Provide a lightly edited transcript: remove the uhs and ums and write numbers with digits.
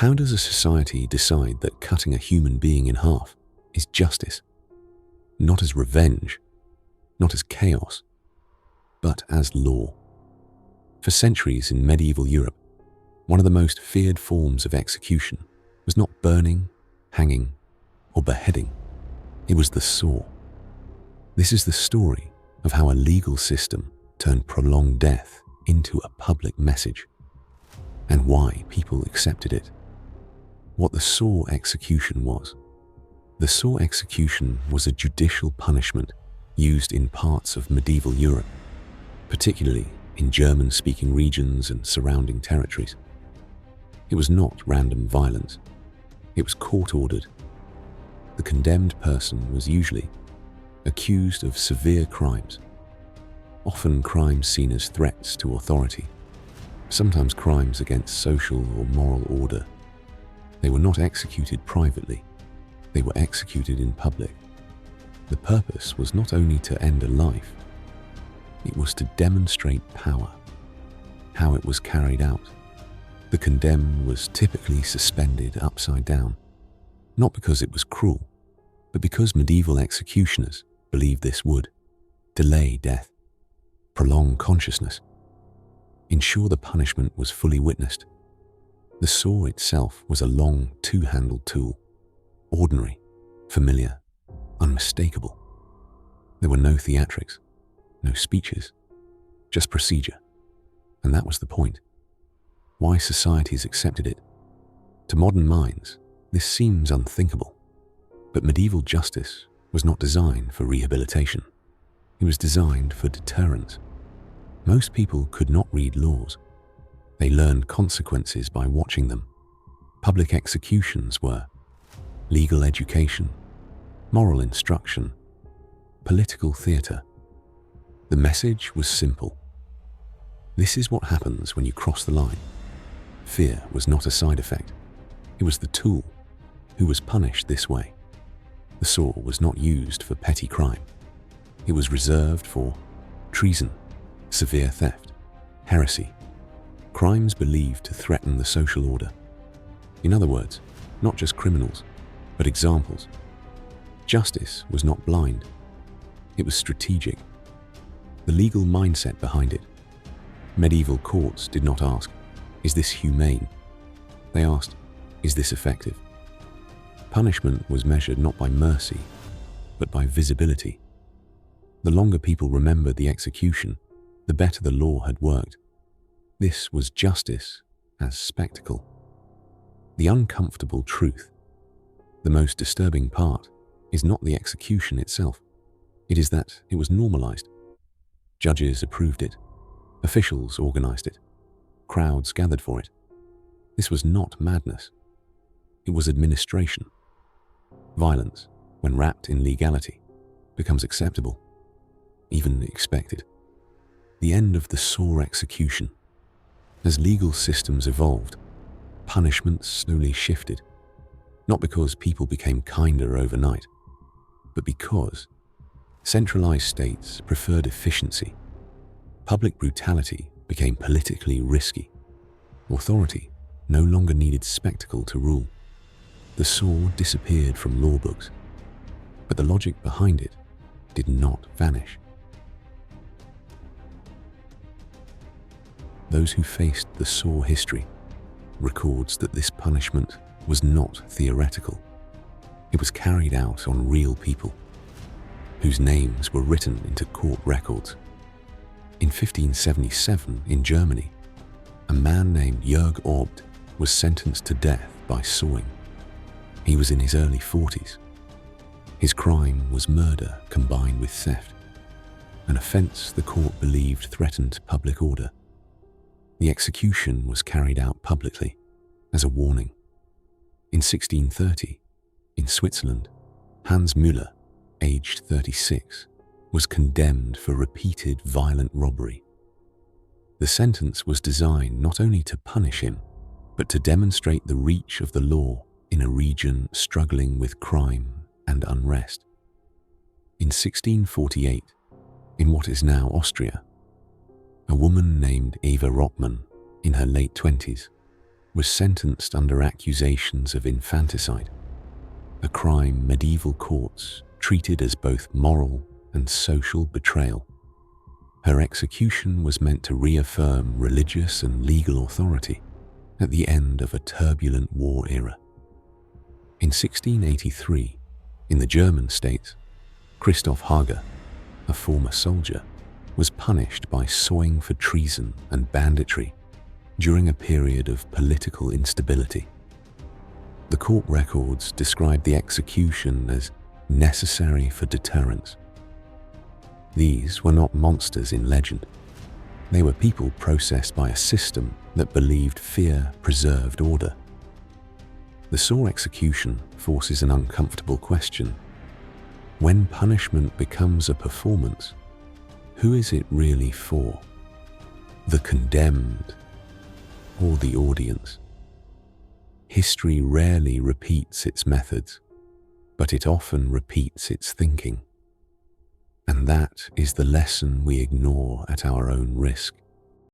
How does a society decide that cutting a human being in half is justice? Not as revenge, not as chaos, but as law. For centuries in medieval Europe, one of the most feared forms of execution was not burning, hanging, or beheading. It was the saw. This is the story of how a legal system turned prolonged death into a public message, and why people accepted it. What the saw execution was. The saw execution was a judicial punishment used in parts of medieval Europe, particularly in German-speaking regions and surrounding territories. It was not random violence. It was court-ordered. The condemned person was usually accused of severe crimes, often crimes seen as threats to authority, sometimes crimes against social or moral order. They were not executed privately. They were executed in public. The purpose was not only to end a life, it was to demonstrate power, how it was carried out. The condemned was typically suspended upside down, not because it was cruel, but because medieval executioners believed this would delay death, prolong consciousness, ensure the punishment was fully witnessed. The saw itself was a long, two-handled tool, ordinary, familiar, unmistakable. There were no theatrics, no speeches, just procedure. And that was the point. Why societies accepted it. To modern minds, this seems unthinkable. But medieval justice was not designed for rehabilitation. It was designed for deterrence. Most people could not read laws. They learned consequences by watching them. Public executions were legal education, moral instruction, political theatre. The message was simple. This is what happens when you cross the line. Fear was not a side effect. It was the tool. Who was punished this way? The saw was not used for petty crime. It was reserved for treason, severe theft, heresy, crimes believed to threaten the social order. In other words, not just criminals, but examples. Justice was not blind. It was strategic. The legal mindset behind it. Medieval courts did not ask, is this humane? They asked, is this effective? Punishment was measured not by mercy, but by visibility. The longer people remembered the execution, the better the law had worked. This was justice as spectacle. The uncomfortable truth, the most disturbing part, is not the execution itself. It is that it was normalized. Judges approved it. Officials organized it. Crowds gathered for it. This was not madness. It was administration. Violence, when wrapped in legality, becomes acceptable, even expected. The end of the saw execution. As legal systems evolved, punishments slowly shifted, not because people became kinder overnight, but because centralized states preferred efficiency. Public brutality became politically risky. Authority no longer needed spectacle to rule. The saw disappeared from law books, but the logic behind it did not vanish. Those who faced the saw history records that this punishment was not theoretical. It was carried out on real people, whose names were written into court records. In 1577 in Germany, a man named Jörg Obt was sentenced to death by sawing. He was in his early 40s. His crime was murder combined with theft, an offense the court believed threatened public order. The execution was carried out publicly as a warning. In 1630, in Switzerland, Hans Müller, aged 36, was condemned for repeated violent robbery. The sentence was designed not only to punish him, but to demonstrate the reach of the law in a region struggling with crime and unrest. In 1648, in what is now Austria, a woman named Eva Rottmann, in her late 20s, was sentenced under accusations of infanticide, a crime medieval courts treated as both moral and social betrayal. Her execution was meant to reaffirm religious and legal authority at the end of a turbulent war era. In 1683, in the German states, Christoph Hager, a former soldier, was punished by sawing for treason and banditry during a period of political instability. The court records describe the execution as necessary for deterrence. These were not monsters in legend. They were people processed by a system that believed fear preserved order. The saw execution forces an uncomfortable question. When punishment becomes a performance, who is it really for? The condemned or the audience? History rarely repeats its methods, but it often repeats its thinking. And that is the lesson we ignore at our own risk.